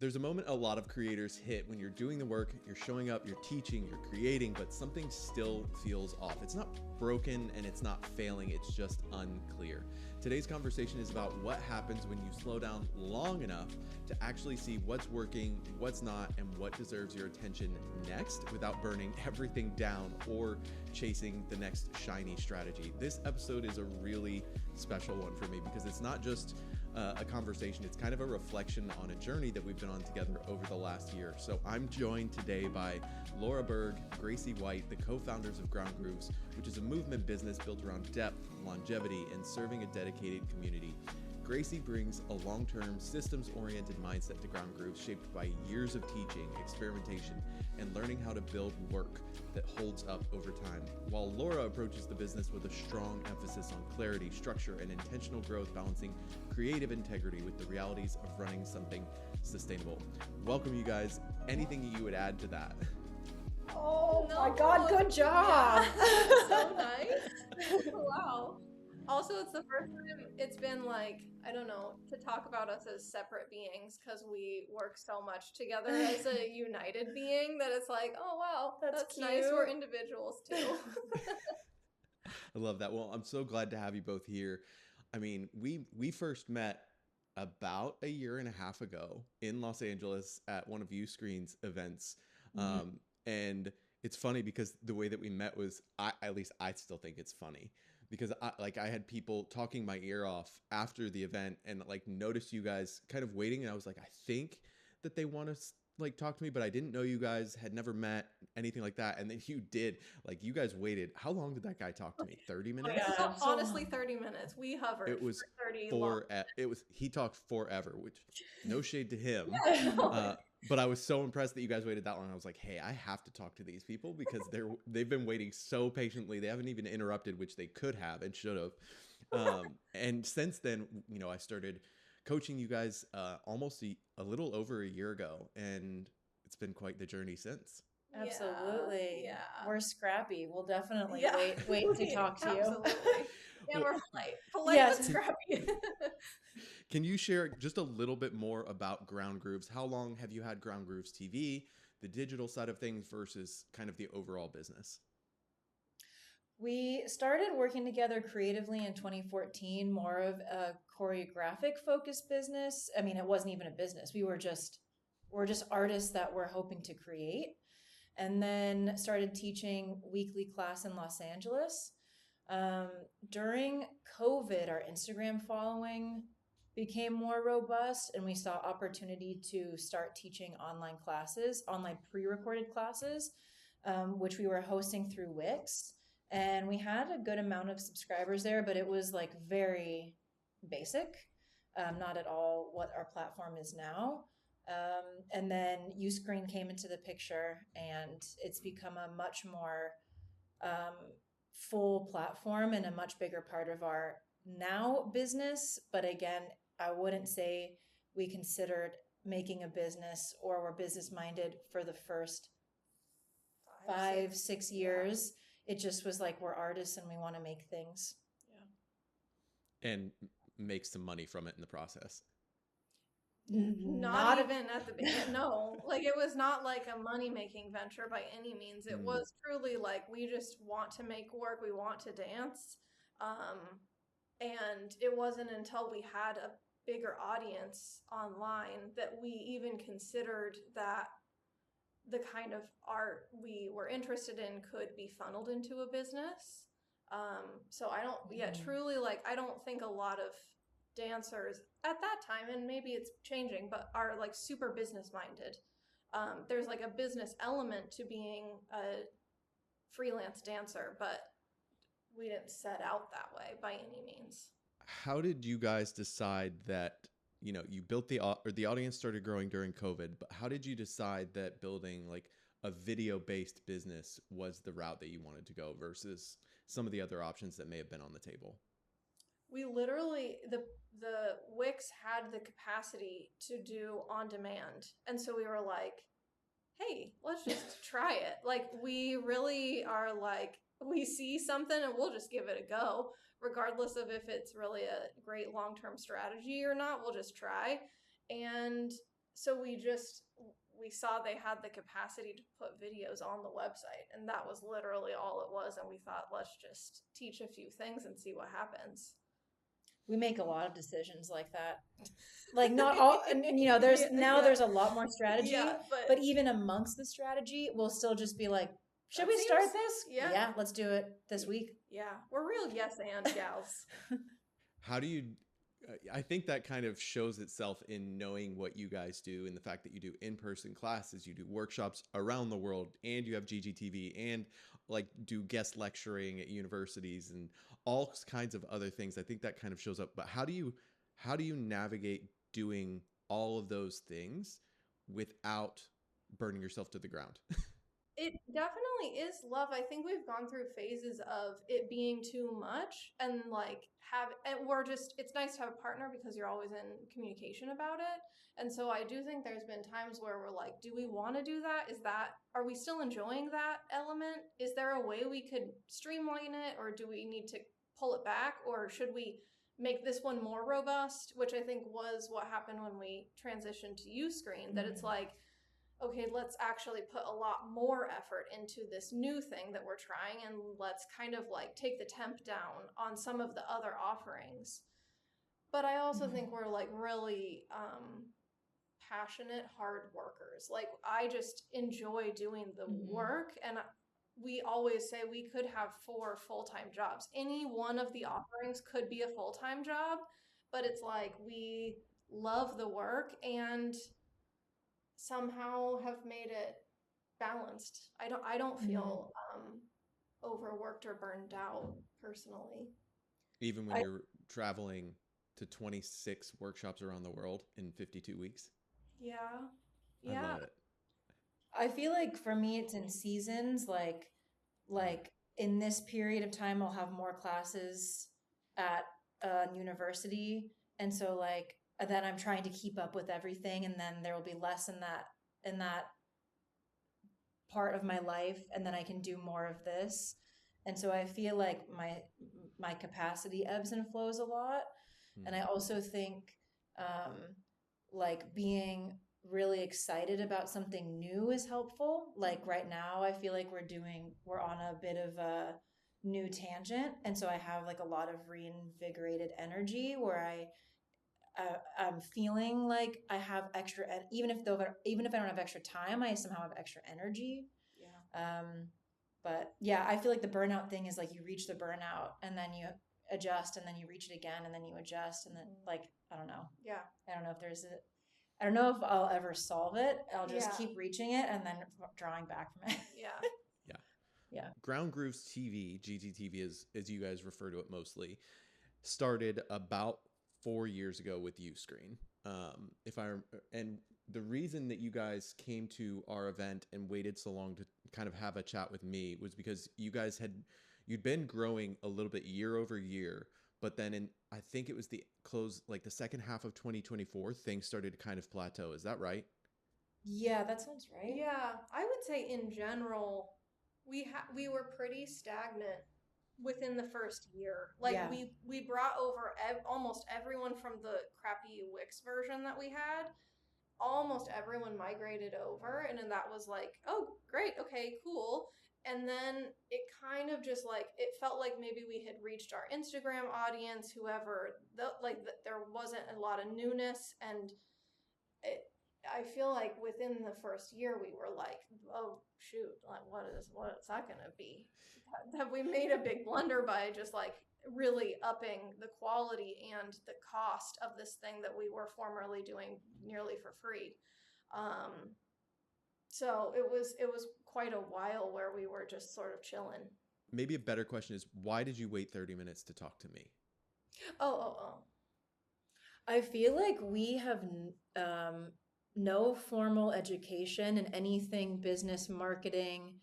There's a moment a lot of creators hit when you're doing the work, you're showing up, you're teaching, you're creating, but something still feels off. It's not broken and it's not failing, it's just unclear. Today's conversation is about what happens when you slow down long enough to actually see what's working, what's not, and what deserves your attention next without burning everything down or chasing the next shiny strategy. This episode is a really special one for me because it's not just a conversation, it's kind of a reflection on a journey that we've been on together over the last year. So I'm joined today by Laura Berg, Gracie White, the co-founders of Ground Grooves, which is a movement business built around depth, longevity, and serving a dedicated community. Gracie brings a long-term, systems-oriented mindset to Ground Grooves shaped by years of teaching, experimentation, and learning how to build work that holds up over time, while Laura approaches the business with a strong emphasis on clarity, structure, and intentional growth, balancing creative integrity with the realities of running something sustainable. Welcome, you guys. Anything you would add to that? Oh my God, good job. Yeah. So nice. Wow. Also, it's the first time it's been like, I don't know, to talk about us as separate beings because we work so much together as a united being that it's like, oh, wow, that's nice. We're individuals too. I love that. Well, I'm so glad to have you both here. I mean, we first met about a year and a half ago in Los Angeles at one of Uscreen's events. And it's funny because the way that we met was, at least I still think it's funny because I had people talking my ear off after the event and like noticed you guys kind of waiting. And I was like, I think that they want to like talk to me, but I didn't know you guys had never met, anything like that. And then you did, like you guys waited. How long did that guy talk to me? 30 minutes? Yeah, honestly, 30 minutes. We hovered It was for 30 long. he talked forever, which no shade to him. Yeah. But I was so impressed that you guys waited that long. I was like, hey, I have to talk to these people because they've been waiting so patiently. They haven't even interrupted, which they could have and should have. And since then, you know, I started coaching you guys almost a little over a year ago, and it's been quite the journey since. Absolutely. Yeah. We're scrappy. We'll definitely Yeah. wait to talk to you. Absolutely. Yeah, Well, we're polite Yes. but scrappy. Can you share just a little bit more about Ground Grooves? How long have you had Ground Grooves TV, the digital side of things versus kind of the overall business? We started working together creatively in 2014, more of a choreographic focused business. I mean, it wasn't even a business. We're just artists that were hoping to create. And then started teaching weekly class in Los Angeles. During COVID, our Instagram following became more robust and we saw opportunity to start teaching online classes, online pre-recorded classes, which we were hosting through Wix. And we had a good amount of subscribers there, but it was like very basic, not at all what our platform is now. And then Uscreen came into the picture and it's become a much more full platform and a much bigger part of our now business. But again, I wouldn't say we considered making a business or were business minded for the first 5-6 years. It just was like, we're artists and we want to make things. Yeah. And make some money from it in the process. Not even at the beginning. No, like it was not like a money-making venture by any means. It was truly like we just want to make work. We want to dance. And it wasn't until we had a bigger audience online that we even considered that the kind of art we were interested in could be funneled into a business. So I don't, truly, like, I don't think a lot of dancers at that time, and maybe it's changing, but are like super business minded. There's like a business element to being a freelance dancer, but we didn't set out that way by any means. How did you guys decide that, you know, you built the audience started growing during COVID, but how did you decide that building like a video-based business was the route that you wanted to go versus some of the other options that may have been on the table? We literally, the Wix had the capacity to do on demand. And so we were like, hey, let's just try it. Like, we really are like, we see something and we'll just give it a go, regardless of if it's really a great long-term strategy or not. We'll just try. And so we saw they had the capacity to put videos on the website, and that was literally all it was. And we thought, let's just teach a few things and see what happens. We make a lot of decisions like that. Like not all, and you know, there's Yeah. there's a lot more strategy, Yeah, but even amongst the strategy, we'll still just be like, should we start this? Yeah. Let's do it this week. Yeah, we're real yes and gals. How do you, I think that kind of shows itself in knowing what you guys do and the fact that you do in-person classes, you do workshops around the world, and you have GGTV and like do guest lecturing at universities and all kinds of other things. I think that kind of shows up. But how do you navigate doing all of those things without burning yourself to the ground? It definitely is love. I think we've gone through phases of it being too much, and like it's nice to have a partner because you're always in communication about it. And so I do think there's been times where we're like, do we want to do that? Are we still enjoying that element? Is there a way we could streamline it, or do we need to pull it back, or should we make this one more robust? Which I think was what happened when we transitioned to Uscreen, that it's like, okay, let's actually put a lot more effort into this new thing that we're trying, and let's kind of like take the temp down on some of the other offerings. But I also think we're like really passionate, hard workers. Like, I just enjoy doing the work, and we always say we could have 4 full-time jobs. Any one of the offerings could be a full-time job, but it's like we love the work and somehow have made it balanced. I don't feel overworked or burned out personally. Even when you're traveling to 26 workshops around the world in 52 weeks? Yeah. I love it. I feel like for me, it's in seasons. Like in this period of time, I'll have more classes at university, and so like then I'm trying to keep up with everything, and then there will be less in that part of my life, and then I can do more of this. And so I feel like my capacity ebbs and flows a lot. And I also think like being really excited about something new is helpful. Like right now, I feel like we're on a bit of a new tangent, and so I have like a lot of reinvigorated energy where I'm feeling like I have extra, even if I don't have extra time, I somehow have extra energy. Yeah. But yeah, I feel like the burnout thing is like you reach the burnout and then you adjust, and then you reach it again, and then you adjust, and then like I don't know. Yeah. I don't know if I'll ever solve it. I'll just keep reaching it and then drawing back from it. Yeah. Yeah. Ground Grooves TV, GGTV as you guys refer to it mostly, started about 4 years ago with Uscreen. And the reason that you guys came to our event and waited so long to kind of have a chat with me was because you'd been growing a little bit year over year, but then I think it was the second half of 2024, things started to kind of plateau. Is that right? Yeah, that sounds right. Yeah, I would say in general, we were pretty stagnant within the first year. Like we brought over almost everyone from the crappy Wix version that we had. Almost everyone migrated over, and then that was like, oh, great, okay, cool. And then it kind of just like, it felt like maybe we had reached our Instagram audience, there wasn't a lot of newness. And I feel like within the first year we were like, oh shoot, like what's that gonna be? Have we made a big blunder by just like really upping the quality and the cost of this thing that we were formerly doing nearly for free? So it was quite a while where we were just sort of chilling. Maybe a better question is, why did you wait 30 minutes to talk to me? Oh. I feel like we have no formal education in anything business marketing.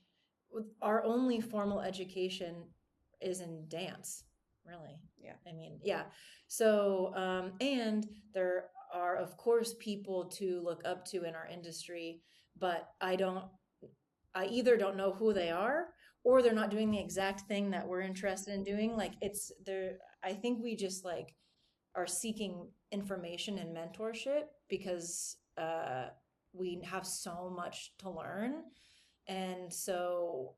Our only formal education is in dance, really. Yeah. I mean, yeah. So, and there are, of course, people to look up to in our industry, but I either don't know who they are, or they're not doing the exact thing that we're interested in doing. Like I think we just like are seeking information and mentorship because we have so much to learn. And so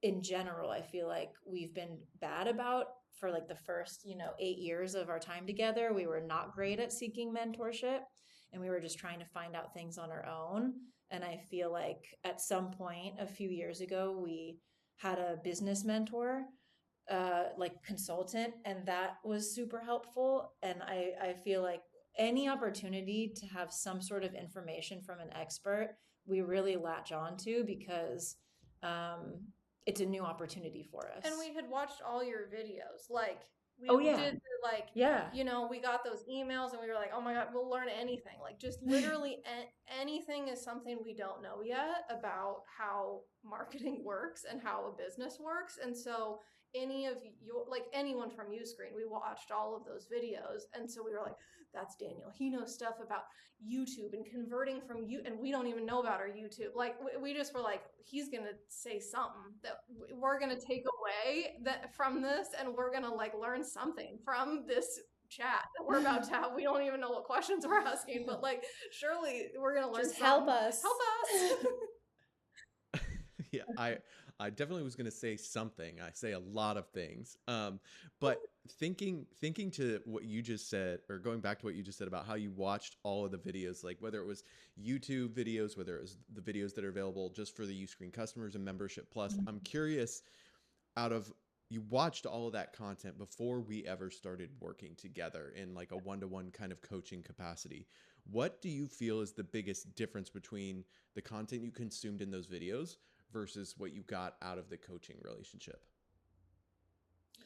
in general, I feel like we've been bad about for like the first, 8 years of our time together. We were not great at seeking mentorship, and we were just trying to find out things on our own. And I feel like at some point a few years ago, we had a business mentor, like consultant, and that was super helpful. And I feel like any opportunity to have some sort of information from an expert, we really latch on to, because it's a new opportunity for us. And we had watched all your videos. Like, we Oh, yeah. did like, Yeah. we got those emails and we were like, oh my God, we'll learn anything. Like, just literally anything is something we don't know yet about how marketing works and how a business works. And so any of your, like anyone from Uscreen, we watched all of those videos. And so we were like, that's Daniel. He knows stuff about YouTube and converting from you, and we don't even know about our YouTube. Like, we just were like, he's gonna say something that we're gonna take away that from this, and we're gonna like learn something from this chat that we're about to have. We don't even know what questions we're asking, but like, surely we're gonna learn. Just help us. Help us. Yeah, I definitely was going to say something. I say a lot of things. But thinking to what you just said, or going back to what you just said about how you watched all of the videos, like whether it was YouTube videos, whether it was the videos that are available just for the Uscreen customers and Membership Plus, I'm curious, you watched all of that content before we ever started working together in like a one-to-one kind of coaching capacity. What do you feel is the biggest difference between the content you consumed in those videos versus what you got out of the coaching relationship?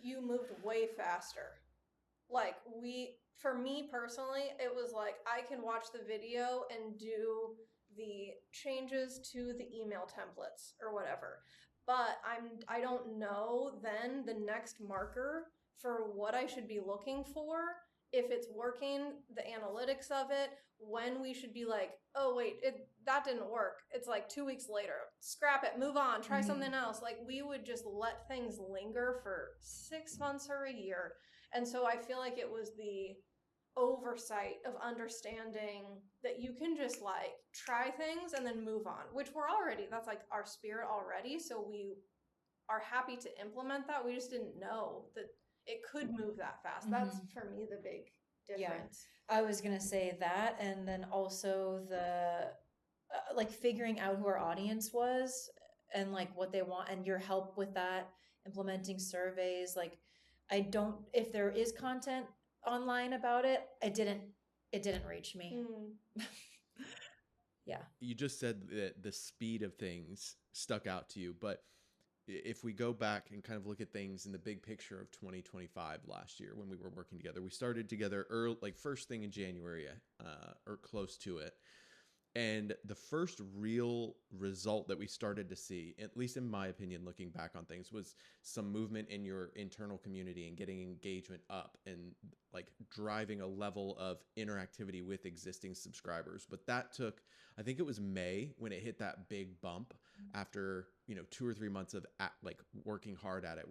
You moved way faster. Like, for me personally, it was like, I can watch the video and do the changes to the email templates or whatever. But I don't know then the next marker for what I should be looking for, if it's working, the analytics of it, when we should be like, oh wait, that didn't work. It's like 2 weeks later, scrap it, move on, try something else. Like, we would just let things linger for 6 months or a year. And so I feel like it was the oversight of understanding that you can just like try things and then move on, which that's like our spirit already. So we are happy to implement that. We just didn't know that it could move that fast. That's for me the big difference. Yeah, I was gonna say that, and then also the like figuring out who our audience was and like what they want, and your help with that, implementing surveys. Like, if there is content online about it, it didn't reach me. Yeah. You just said that the speed of things stuck out to you, but if we go back and kind of look at things in the big picture of 2025 last year when we were working together, we started together early, like first thing in January, or close to it. And the first real result that we started to see, at least in my opinion, looking back on things, was some movement in your internal community and getting engagement up and like driving a level of interactivity with existing subscribers. But that took, I think it was May when it hit that big bump after, 2 or 3 months of like working hard at it.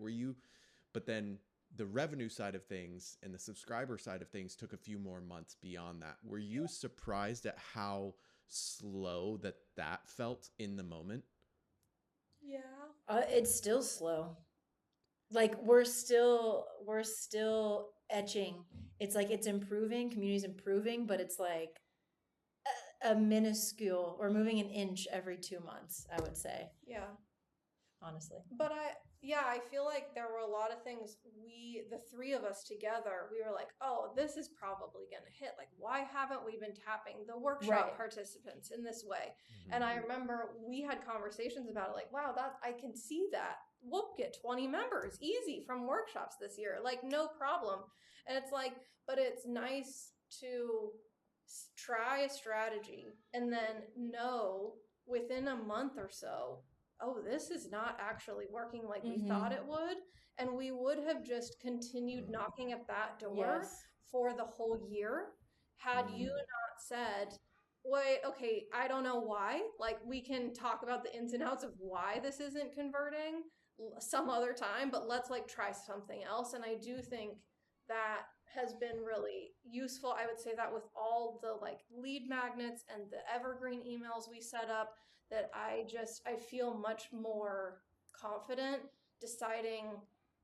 But then the revenue side of things and the subscriber side of things took a few more months beyond that. Were you surprised at how slow that felt in the moment? Yeah. It's still slow. Like, we're still etching. It's like it's improving, community's improving, but it's like a minuscule. We're moving an inch every 2 months, I would say. Yeah. Honestly. But I feel like there were a lot of things the three of us together, we were like, oh, this is probably going to hit. Like, why haven't we been tapping the workshop participants in this way? And I remember we had conversations about it, like, wow, I can see that. We'll get 20 members easy from workshops this year. Like, no problem. And it's like, but it's nice to try a strategy and then know within a month or so, oh, this is not actually working like we thought it would. And we would have just continued knocking at that door for the whole year had you not said, wait, okay, I don't know why. Like, we can talk about the ins and outs of why this isn't converting some other time, but let's like try something else. And I do think that has been really useful. I would say that with all the like lead magnets and the evergreen emails we set up, that I feel much more confident deciding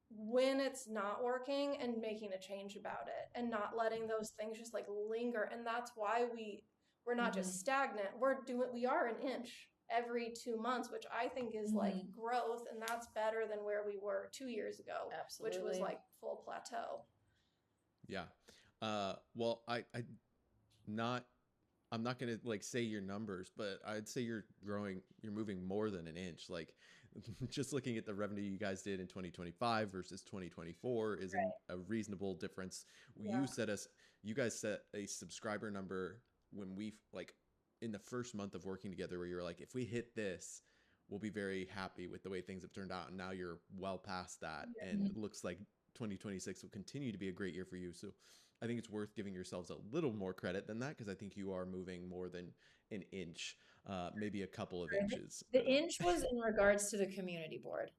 when it's not working and making a change about it and not letting those things just like linger. And that's why we're not just stagnant. We are an inch every 2 months, which I think is like growth, and that's better than where we were 2 years ago, Absolutely. which was like full plateau. Yeah. Well, not, I'm not going to like say your numbers, but I'd say you're moving more than an inch. Like just looking at the revenue you guys did in 2025 versus 2024 is a reasonable difference. Yeah. You guys set a subscriber number when we like in the first month of working together where you're like, if we hit this, we'll be very happy with the way things have turned out. And now you're well past that. And it looks like 2026 will continue to be a great year for you. So I think it's worth giving yourselves a little more credit than that, because I think you are moving more than an inch, maybe a couple of inches. The inch was in regards to the community board.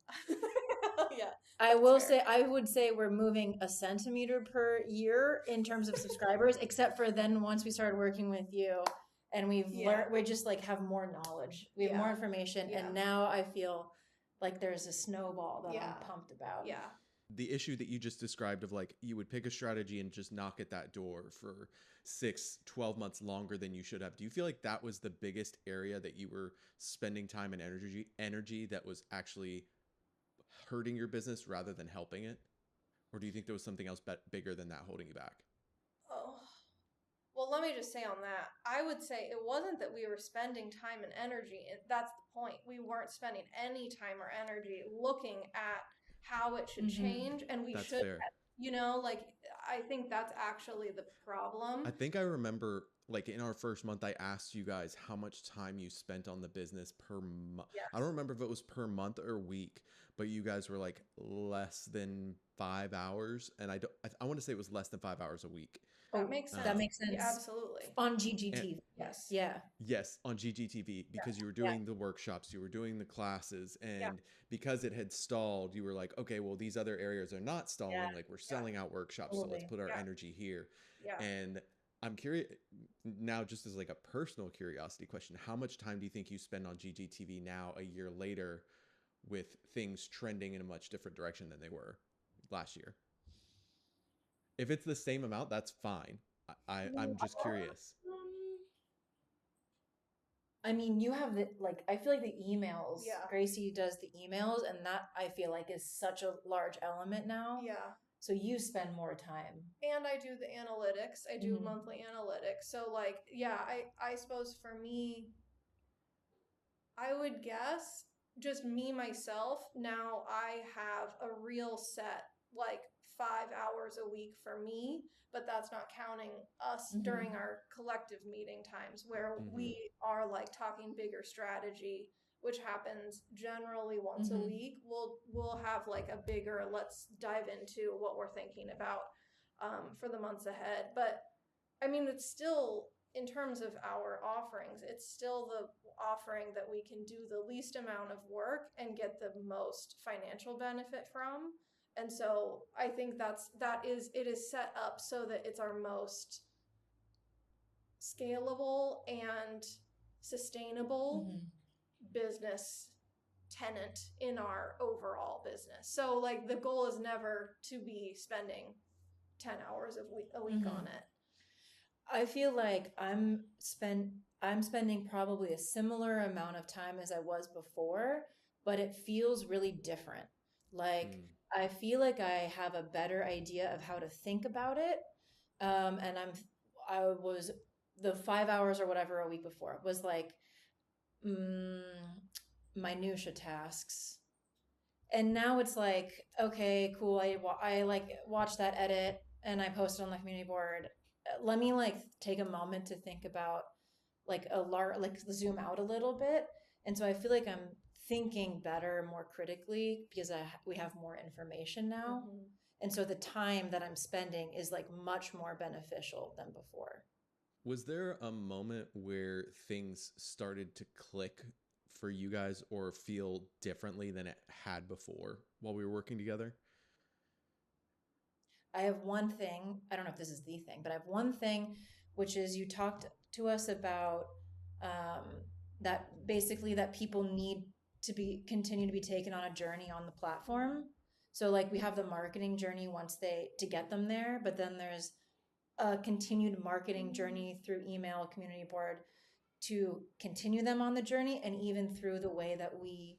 Yeah. I would say we're moving a centimeter per year in terms of subscribers, except for then once we started working with you and we've learned, we just like have more knowledge. We have more information. And now I feel like there's a snowball that I'm pumped about. Yeah. The issue that you just described of like you would pick a strategy and just knock at that door for 6-12 months longer than you should have. Do you feel like that was the biggest area that you were spending time and energy that was actually hurting your business rather than helping it? Or do you think there was something else bigger than that holding you back? Oh, well, let me just say on that, I would say it wasn't that we were spending time and energy. That's the point. We weren't spending any time or energy looking at how it should change, and we should, like, I think that's actually the problem. I think I remember, like, in our first month, I asked you guys how much time you spent on the business per month. Yeah. I don't remember if it was per month or week, but you guys were like less than 5 hours, and I want to say it was less than 5 hours a week. That makes sense. That makes sense. Yeah, absolutely. On GGTV. Yes. Yeah. Yes, on GGTV, because you were doing the workshops, you were doing the classes, and because it had stalled, you were like, okay, well, these other areas are not stalling. Like, we're selling out workshops, so let's put our energy here. Yeah. And I'm curious now, just as like a personal curiosity question, how much time do you think you spend on GGTV now, a year later, with things trending in a much different direction than they were last year? If it's the same amount, that's fine. I'm just curious. I mean, you have I feel like the emails, Gracie does the emails, and that I feel like is such a large element now. Yeah. So you spend more time. And I do the analytics. I do monthly analytics. So like, I suppose for me, I would guess just me, myself, now I have a real set, like 5 hours a week for me, but that's not counting us during our collective meeting times where we are like talking bigger strategy, which happens generally once a week. We'll have like a bigger, let's dive into what we're thinking about for the months ahead. But I mean, it's still, in terms of our offerings, it's still the offering that we can do the least amount of work and get the most financial benefit from. And so I think it is set up so that it's our most scalable and sustainable business tenant in our overall business. So like the goal is never to be spending 10 hours a week on it. I feel like I'm spending probably a similar amount of time as I was before, but it feels really different. Like I feel like I have a better idea of how to think about it. And I was the 5 hours or whatever a week before was like minutia tasks. And now it's like, okay, cool. I like watch that edit and I post it on the community board. Let me like take a moment to think about like zoom out a little bit. And so I feel like I'm thinking better, more critically, because we have more information now. And so the time that I'm spending is like much more beneficial than before. Was there a moment where things started to click for you guys or feel differently than it had before while we were working together? I have one thing. I don't know if this is the thing, but I have one thing, which is you talked to us about um, that basically that people need to be continue to be taken on a journey on the platform. So like we have the marketing journey once they to get them there, but then there's a continued marketing journey through email, community board to continue them on the journey, and even through the way that we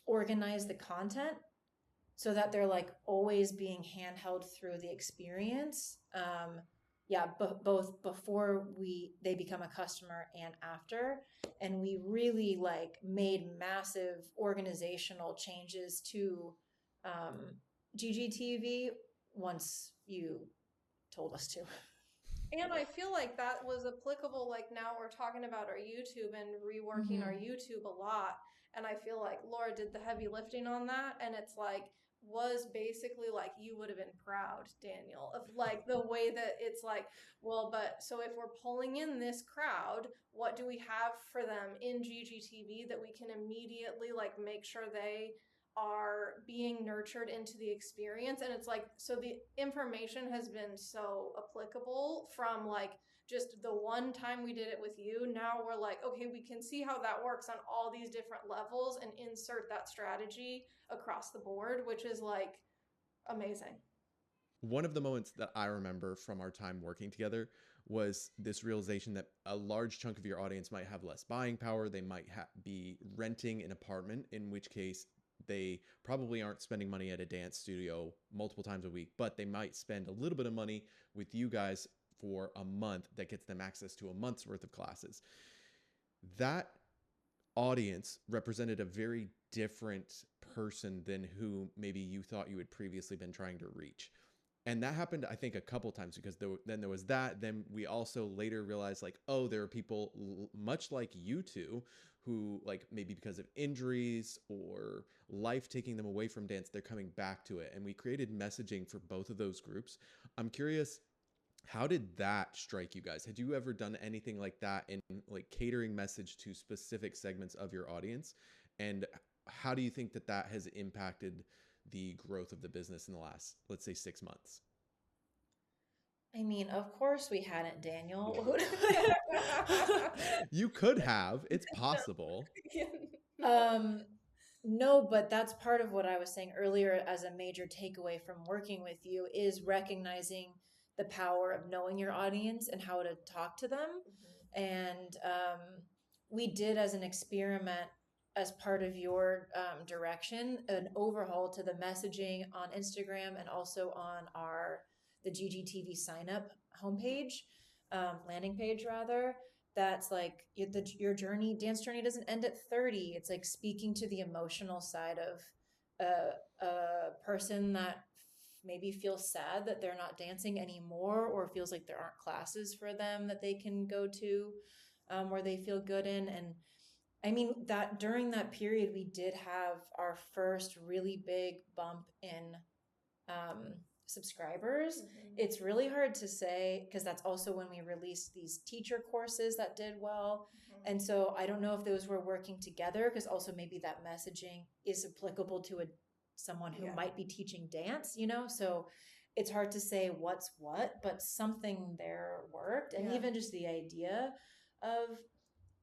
organize the content so that they're like always being handheld through the experience. Yeah, both before they become a customer and after. And we really like made massive organizational changes to GGTV once you told us to. And I feel like that was applicable. Like now we're talking about our YouTube and reworking our YouTube a lot. And I feel like Laura did the heavy lifting on that. And it's like, was basically like, you would have been proud, Daniel, of like the way that it's like, well, but so if we're pulling in this crowd, what do we have for them in GGTV that we can immediately like make sure they are being nurtured into the experience? And it's like, so the information has been so applicable from like just the one time we did it with you. Now we're like, okay, we can see how that works on all these different levels and insert that strategy across the board, which is like amazing. One of the moments that I remember from our time working together was this realization that a large chunk of your audience might have less buying power. They might be renting an apartment, in which case they probably aren't spending money at a dance studio multiple times a week, but they might spend a little bit of money with you guys for a month that gets them access to a month's worth of classes. That audience represented a very different person than who maybe you thought you had previously been trying to reach. And that happened, I think, a couple times because then there was that. Then we also later realized like, oh, there are people much like you two who like maybe because of injuries or life taking them away from dance, they're coming back to it. And we created messaging for both of those groups. I'm curious, how did that strike you guys? Had you ever done anything like that in like catering message to specific segments of your audience? And how do you think that that has impacted the growth of the business in the last, let's say, 6 months? I mean, of course we hadn't, Daniel. You could have. It's possible. No, but that's part of what I was saying earlier as a major takeaway from working with you is recognizing the power of knowing your audience and how to talk to them. And we did as an experiment, as part of your direction, an overhaul to the messaging on Instagram and also on the GGTV sign up homepage, landing page rather. That's like your journey, dance journey doesn't end at 30. It's like speaking to the emotional side of a person that maybe feels sad that they're not dancing anymore, or feels like there aren't classes for them that they can go to where they feel good in. And I mean, that during that period, we did have our first really big bump in subscribers. It's really hard to say because that's also when we released these teacher courses that did well. And so I don't know if those were working together because also maybe that messaging is applicable to someone who might be teaching dance, So it's hard to say what's what, but something there worked. And even just the idea of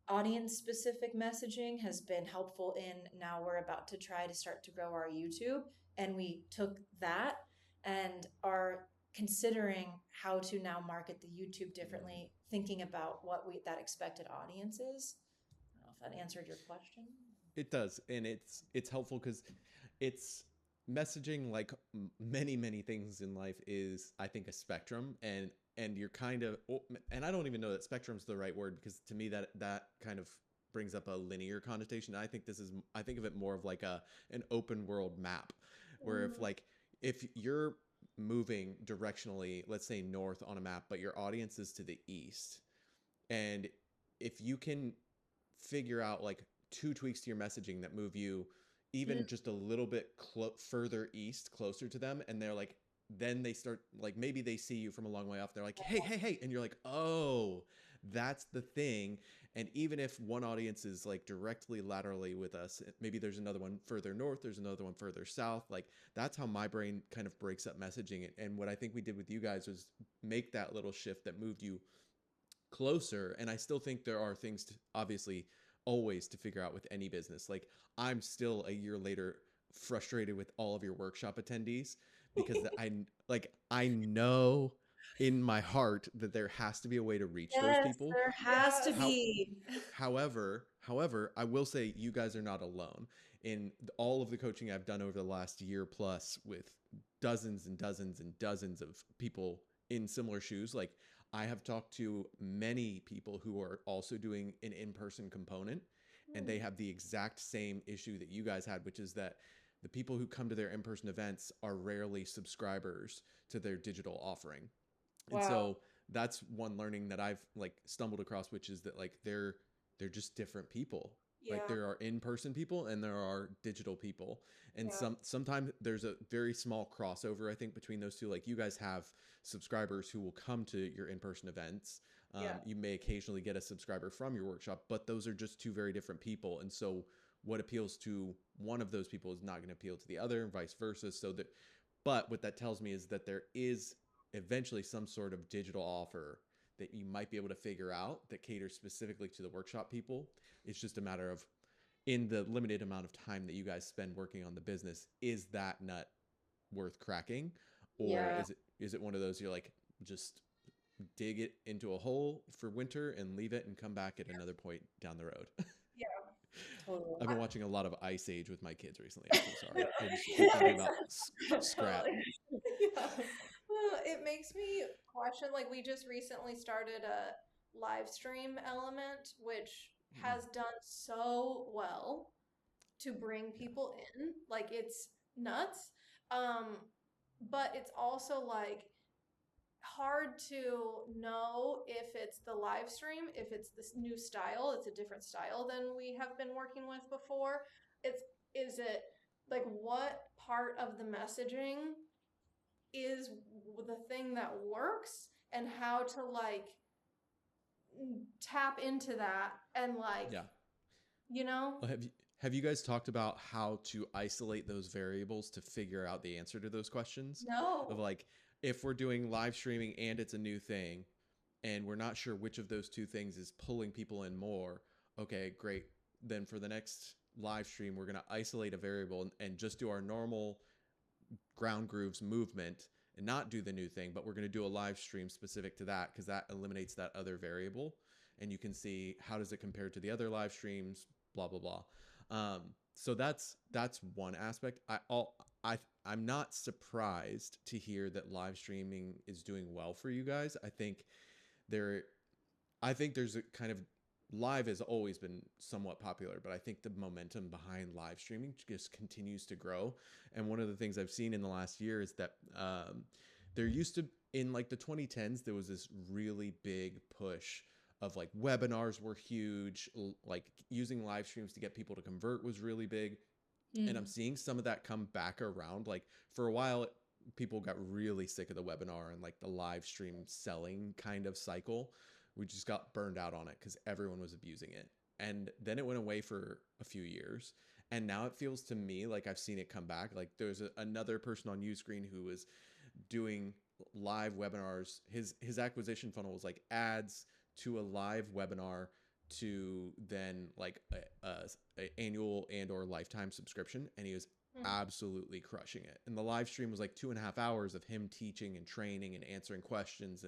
audience specific messaging has been helpful now we're about to try to start to grow our YouTube, and we took that and are considering how to now market the YouTube differently, thinking about what that expected audience is. I don't know if that answered your question. It does, and it's helpful because it's messaging, like many things in life, is I think a spectrum, and you're kind of, and I don't even know that spectrum's the right word, because to me that kind of brings up a linear connotation. I think of it more of like an open world map, where if you're moving directionally, let's say north on a map, but your audience is to the east, and if you can figure out like 2 tweaks to your messaging that move you even just a little bit further east, closer to them, and they're like, then they start like, maybe they see you from a long way off, they're like, hey, and you're like, oh, that's the thing. And even if one audience is like directly laterally with us, maybe there's another one further north, there's another one further south. Like that's how my brain kind of breaks up messaging. And what I think we did with you guys was make that little shift that moved you closer. And I still think there are things to, obviously, always to figure out with any business. Like I'm still a year later frustrated with all of your workshop attendees because I know in my heart that there has to be a way to reach those Yes, people. there has to Yes. be. However, I will say you guys are not alone. In all of the coaching I've done over the last year plus with dozens and dozens and dozens of people in similar shoes, like I have talked to many people who are also doing an in-person component, and they have the exact same issue that you guys had, which is that the people who come to their in-person events are rarely subscribers to their digital offering. And Wow. so that's one learning that I've like stumbled across, which is that like they're just different people. Like Yeah. there are in-person people and there are digital people. And Yeah. sometimes there's a very small crossover, I think, between those two. Like you guys have subscribers who will come to your in-person events. Yeah. You may occasionally get a subscriber from your workshop, but those are just two very different people. And so what appeals to one of those people is not going to appeal to the other and vice versa. But what that tells me is that there is eventually some sort of digital offer that you might be able to figure out that caters specifically to the workshop people. It's just a matter of, in the limited amount of time that you guys spend working on the business, is that nut worth cracking? Or Yeah. is it one of those you're like, just dig it into a hole for winter and leave it and come back at another point down the road? Yeah. Totally. I've been watching a lot of Ice Age with my kids recently. I'm so sorry. I just keep thinking about scrap. Yeah. Well, it makes me question, like we just recently started a live stream element, which has done so well to bring people in. Like it's nuts. But it's also like hard to know if it's the live stream, if it's this new style, it's a different style than we have been working with before. Is it like what part of the messaging is the thing that works and how to like tap into that and like, Yeah. you know? Well, have you guys talked about how to isolate those variables to figure out the answer to those questions? Of No. like, if we're doing live streaming and it's a new thing, and we're not sure which of those two things is pulling people in more, okay, great. Then for the next live stream, we're going to isolate a variable and just do our normal ground grooves movement and not do the new thing, but we're going to do a live stream specific to that because that eliminates that other variable. And you can see how does it compare to the other live streams, blah, blah, blah. So that's one aspect. I'm not surprised to hear that live streaming is doing well for you guys. I think there's a kind of, live has always been somewhat popular, but I think the momentum behind live streaming just continues to grow. And one of the things I've seen in the last year is that there used to, in like the 2010s, there was this really big push of like webinars were huge, like using live streams to get people to convert was really big. And I'm seeing some of that come back around. Like for a while, people got really sick of the webinar and like the live stream selling kind of cycle. We just got burned out on it because everyone was abusing it. And then it went away for a few years. And now it feels to me like I've seen it come back. Like there's another person on Uscreen who was doing live webinars. His acquisition funnel was like ads to a live webinar to then like a annual and or lifetime subscription. And he was absolutely crushing it. And the live stream was like 2.5 hours of him teaching and training and answering questions.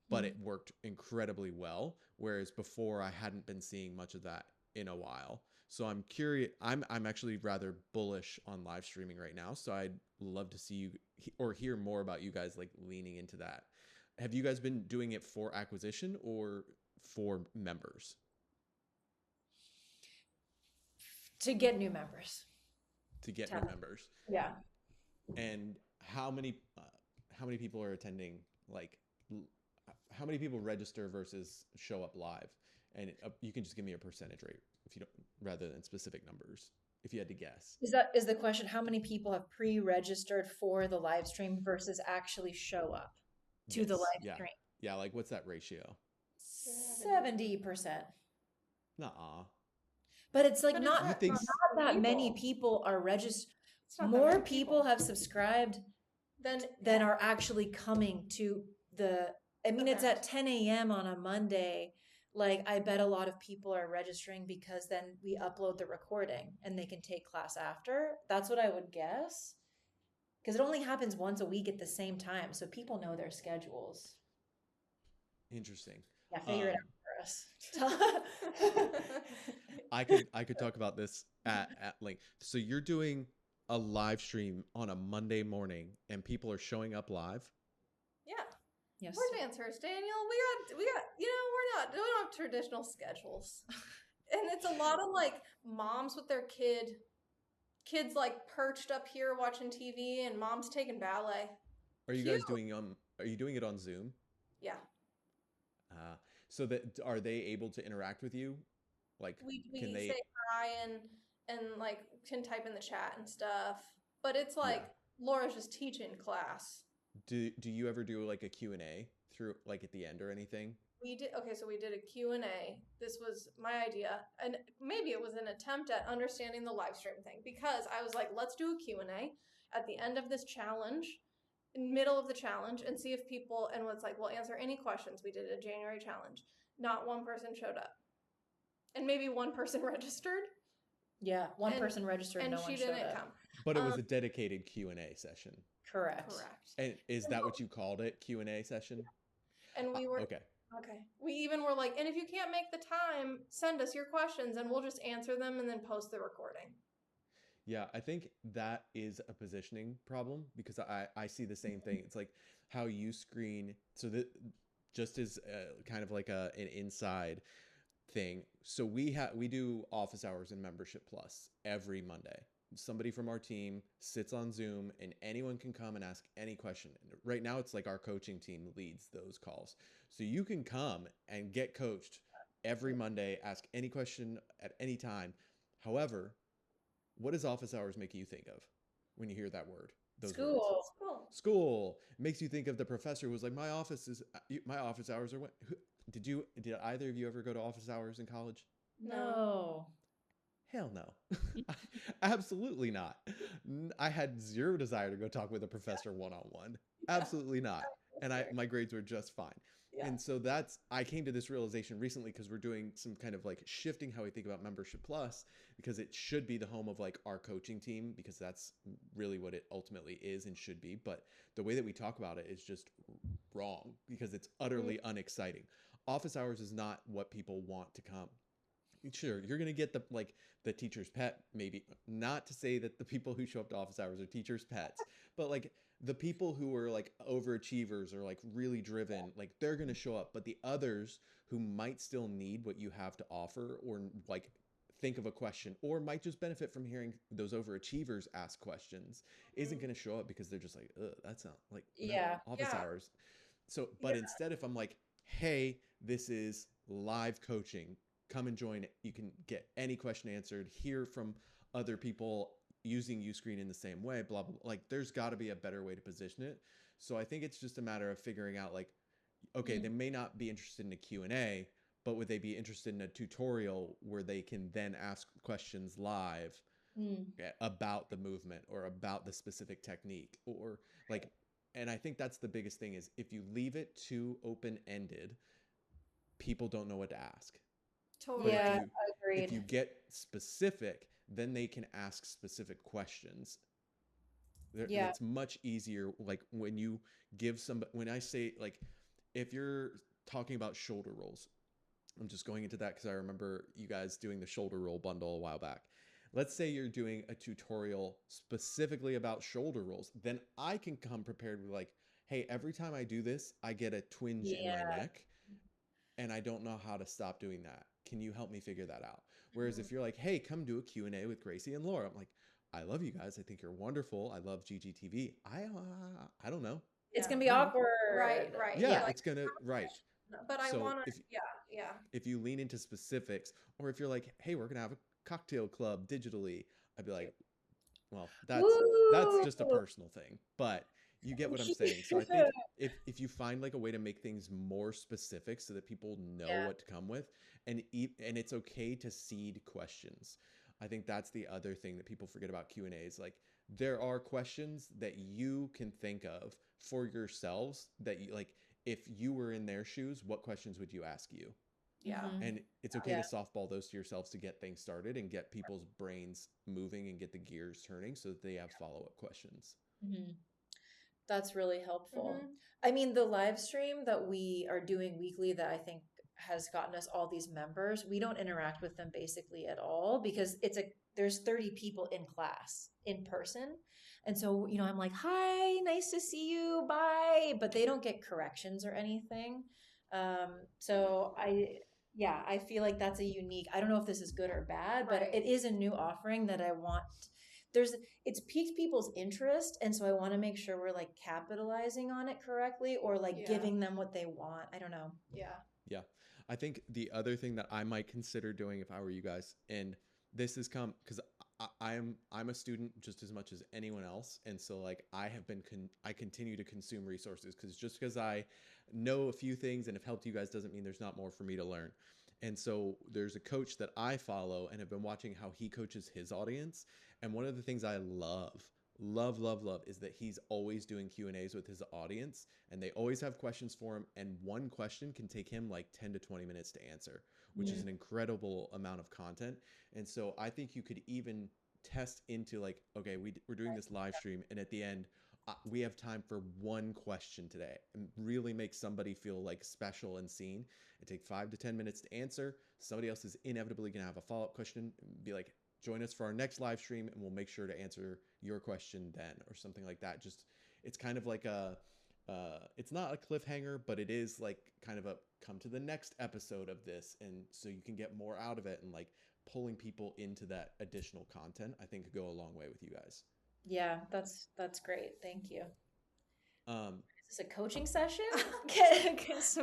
But it worked incredibly well. Whereas before I hadn't been seeing much of that in a while. So I'm curious. I'm actually rather bullish on live streaming right now. So I'd love to see you or hear more about you guys like leaning into that. Have you guys been doing it for acquisition or for members? To get new members. To get new members. Yeah. And how many people are attending? Like, how many people register versus show up live? And you can just give me a percentage rate if you don't, rather than specific numbers, if you had to guess. Is the question how many people have pre-registered for the live stream versus actually show up to the live stream? Yeah, like what's that ratio? 70%. Nuh-uh. But it's like But not, You think not that many people are registered. It's not that More many people have subscribed Then than are actually coming to the, I mean, it's event. at 10 a.m. on a Monday. Like, I bet a lot of people are registering because then we upload the recording and they can take class after. That's what I would guess. Because it only happens once a week at the same time. So people know their schedules. interesting. Yeah, figure it out for us. I could talk about this at length. So you're doing a live stream on a Monday morning and people are showing up live? Yeah. Yes. We're dancers, Daniel. We got, we don't have traditional schedules. And it's a lot of like moms with their kids like perched up here watching TV and mom's taking ballet. Are you Cute. guys doing are you doing it on Zoom? Yeah. So that are they able to interact with you? Like We can they say hi and like can type in the chat and stuff. But it's like Laura's just teaching class. do you ever do like a Q&A through like at the end or anything? We did so we did a Q&A. This was my idea, and maybe it was an attempt at understanding the live stream thing, because I was like, let's do a Q&A at the end of this challenge, in middle of the challenge, and see if people, and was like, we'll answer any questions. We did a January challenge. Not one person showed up, and maybe one person registered. Yeah, one person registered and no she one showed didn't up. come. But it was a dedicated Q&A session. Correct. And is that what you called it? Q&A session? And we were okay. We even were like, and if you can't make the time, send us your questions and we'll just answer them and then post the recording. Yeah, I think that is a positioning problem, because I see the same thing. It's like how you screen. So that just as kind of like an inside thing. So we do office hours in Membership Plus every Monday. Somebody from our team sits on Zoom and anyone can come and ask any question. Right now it's like our coaching team leads those calls. So you can come and get coached every Monday, ask any question at any time. However, what does office hours make you think of when you hear that word? Those School. words. School. It makes you think of the professor who was like, my office hours are when. Did either of you ever go to office hours in college? No. Hell no. Absolutely not. I had zero desire to go talk with a professor one-on-one. Absolutely not. And my grades were just fine. Yeah. And so I came to this realization recently, because we're doing some kind of like shifting how we think about Membership Plus, because it should be the home of like our coaching team, because that's really what it ultimately is and should be. But the way that we talk about it is just wrong, because it's utterly unexciting. Office hours is not what people want to come. Sure, you're going to get the teacher's pet, maybe. Not to say that the people who show up to office hours are teachers' pets, but like the people who are like overachievers or like really driven, like they're going to show up. But the others who might still need what you have to offer, or like think of a question, or might just benefit from hearing those overachievers ask questions, isn't going to show up, because they're just like, ugh, that's not like office hours. So, but instead, if I'm like, hey, this is live coaching, come and join. You can get any question answered, hear from other people using Uscreen in the same way, blah, blah, blah. Like there's got to be a better way to position it. So I think it's just a matter of figuring out like, okay, they may not be interested in a Q&A, but would they be interested in a tutorial where they can then ask questions live about the movement or about the specific technique, or like, and I think that's the biggest thing, is if you leave it too open-ended, people don't know what to ask. Totally. Yeah, agreed. If you get specific, then they can ask specific questions. It's much easier. Like when you give somebody, when I say like, if you're talking about shoulder rolls, I'm just going into that because I remember you guys doing the shoulder roll bundle a while back. Let's say you're doing a tutorial specifically about shoulder rolls, then I can come prepared with like, hey, every time I do this, I get a twinge in my neck and I don't know how to stop doing that. Can you help me figure that out? Whereas if you're like, hey, come do a Q&A with Gracie and Laura, I'm like, I love you guys. I think you're wonderful. I love GGTV. I don't know. It's going to be awkward. Right. Yeah, it's going to, right. But I want to, if you lean into specifics, or if you're like, hey, we're going to have a cocktail club digitally, I'd be like, well, that's just a personal thing. But You get what I'm saying. So I think if you find like a way to make things more specific so that people know Yeah. what to come with, and it's okay to seed questions. I think that's the other thing that people forget about Q&As. Like there are questions that you can think of for yourselves that you like if you were in their shoes, what questions would you ask you? Yeah. Mhm. And it's okay Yeah. to softball those to yourselves to get things started and get people's brains moving and get the gears turning so that they have follow-up questions. Mhm. That's really helpful. Mhm. I mean, the live stream that we are doing weekly that I think has gotten us all these members, we don't interact with them basically at all because there's 30 people in class in person. And so, I'm like, "Hi, nice to see you. Bye." But they don't get corrections or anything. So I feel like that's a unique, I don't know if this is good or bad, but Right. it is a new offering that I want. There's it's piqued people's interest, and so I want to make sure we're like capitalizing on it correctly or like Yeah. giving them what they want. I don't know. Yeah. Yeah. I think the other thing that I might consider doing if I were you guys, and this has come because I'm a student just as much as anyone else, and so like I continue to consume resources because just because I know a few things and have helped you guys doesn't mean there's not more for me to learn. And so there's a coach that I follow and have been watching how he coaches his audience, and one of the things I love is that he's always doing Q&As with his audience and they always have questions for him, and one question can take him like 10 to 20 minutes to answer, which is an incredible amount of content. And so I think you could even test into like, okay, we're doing this live stream and at the end we have time for one question today, and really make somebody feel like special and seen, and take 5 to 10 minutes to answer. Somebody else is inevitably going to have a follow-up question, be like, join us for our next live stream and we'll make sure to answer your question then, or something like that. Just it's kind of like it's not a cliffhanger, but it is like kind of a come to the next episode of this, and so you can get more out of it, and like pulling people into that additional content I think could go a long way with you guys. Yeah, that's great. Thank you. um Is this a coaching session? Thanks.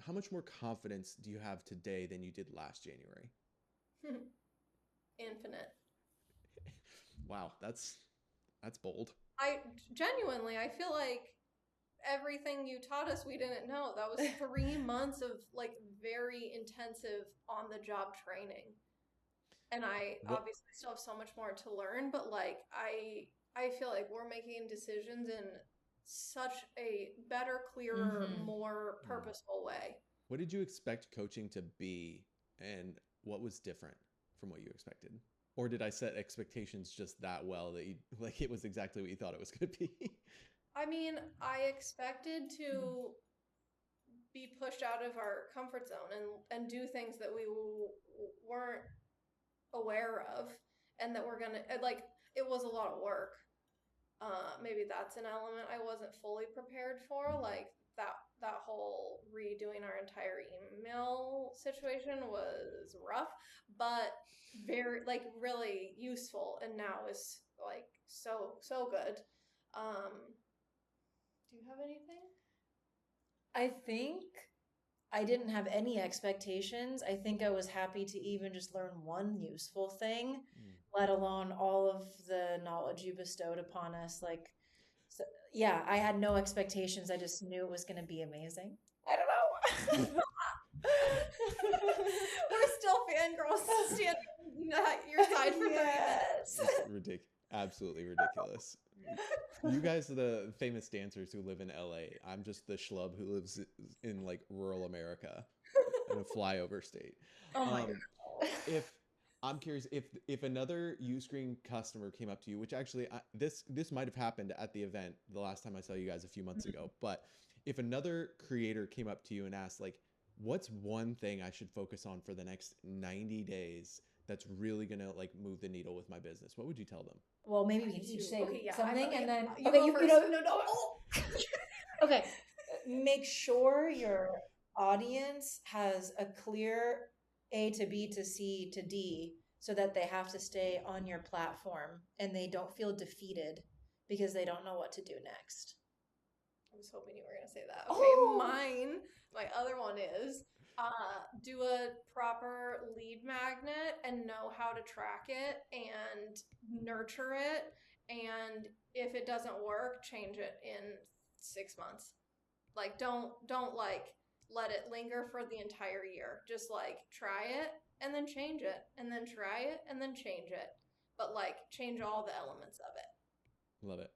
how much more confidence do you have today than you did last January? Infinite. Wow, that's bold. I genuinely, I feel like everything you taught us we didn't know. That was 3 months of like very intensive on the job training. And I What obviously still have so much more to learn, but like I feel like we're making decisions in such a better, clearer, Mhm. more purposeful way. what did you expect coaching to be, and what was different from what you expected? Or did I set expectations just that well that you like it was exactly what you thought it was going to be? I mean, I expected to be pushed out of our comfort zone and do things that we weren't aware of, and that we're gonna like it was a lot of work. Maybe that's an element I wasn't fully prepared for. Like that whole redoing our entire email situation was rough, but very like really useful, and now is like so good. Do you have anything? I think I didn't have any expectations. I think I was happy to even just learn one useful thing, Mm. let alone all of the knowledge you bestowed upon us. Like, so, yeah, I had no expectations. I just knew it was going to be amazing. I don't know. We're still fangirls standing at your side for 30 minutes. Yes. Absolutely ridiculous. You guys are the famous dancers who live in LA. I'm just the schlub who lives in like rural America in a flyover state. Oh my Um, God. if I'm curious, if another Uscreen customer came up to you, which actually this might have happened at the event the last time I saw you guys a few months ago, but if another creator came up to you and asked like, what's one thing I should focus on for the next 90 days that's really gonna like move the needle with my business, what would you tell them? Well, maybe we can each say Okay, yeah, something, and then you okay, go you first. know, No. Oh. okay. Make sure your audience has a clear A to B to C to D so that they have to stay on your platform and they don't feel defeated because they don't know what to do next. I was hoping you were going to say that. Okay, Oh! my other one is do a proper lead magnet and know how to track it and nurture it and if it doesn't work, change it in 6 months. Like don't like let it linger for the entire year. Just like try it and then change it and then try it and then change it. But like change all the elements of it. Love it.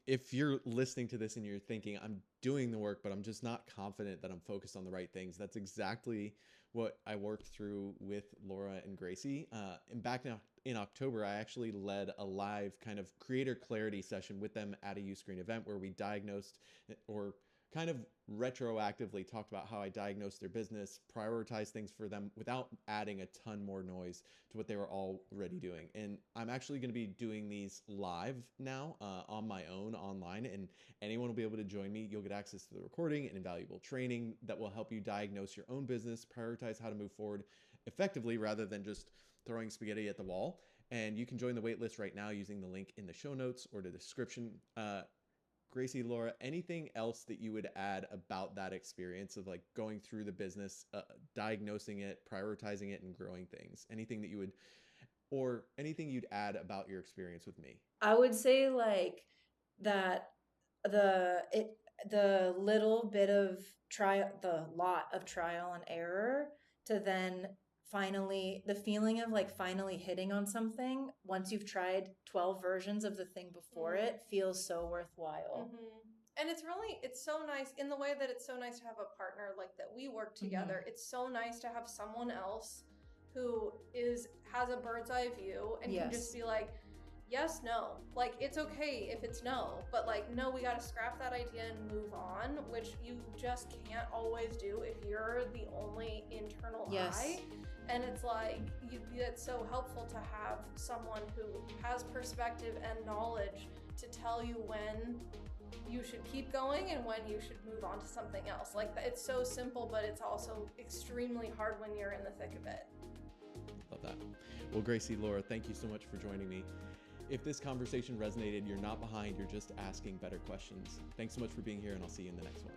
If you're listening to this and you're thinking, I'm doing the work, but I'm just not confident that I'm focused on the right things, that's exactly what I worked through with Laura and Gracie. And back now in October, I actually led a live kind of creator clarity session with them at a Uscreen event where we diagnosed or kind of retroactively talked about how I diagnosed their business, prioritized things for them without adding a ton more noise to what they were already doing. And I'm actually going to be doing these live now on my own online, and anyone will be able to join me. You'll get access to the recording and invaluable training that will help you diagnose your own business, prioritize how to move forward effectively rather than just throwing spaghetti at the wall. And you can join the waitlist right now using the link in the show notes or the description. Gracie, Laura, anything else that you would add about that experience of like going through the business, diagnosing it, prioritizing it, and growing things? Anything that you would, or anything you'd add about your experience with me? I would say like that the little bit of the lot of trial and error to then finally the feeling of like finally hitting on something once you've tried 12 versions of the thing before it feels so worthwhile. And it's so nice in the way that it's so nice to have a partner like that we work together. It's so nice to have someone else who has a bird's eye view and can just be like, yes, no, like it's okay if it's no, but like no, we got to scrap that idea and move on, which you just can't always do if you're the only internal eye. And it's like it's so helpful to have someone who has perspective and knowledge to tell you when you should keep going and when you should move on to something else. Like it's so simple, but it's also extremely hard when you're in the thick of it. Love that. Well, Gracie, Laura, thank you so much for joining me. If this conversation resonated, you're not behind, you're just asking better questions. Thanks so much for being here, and I'll see you in the next one.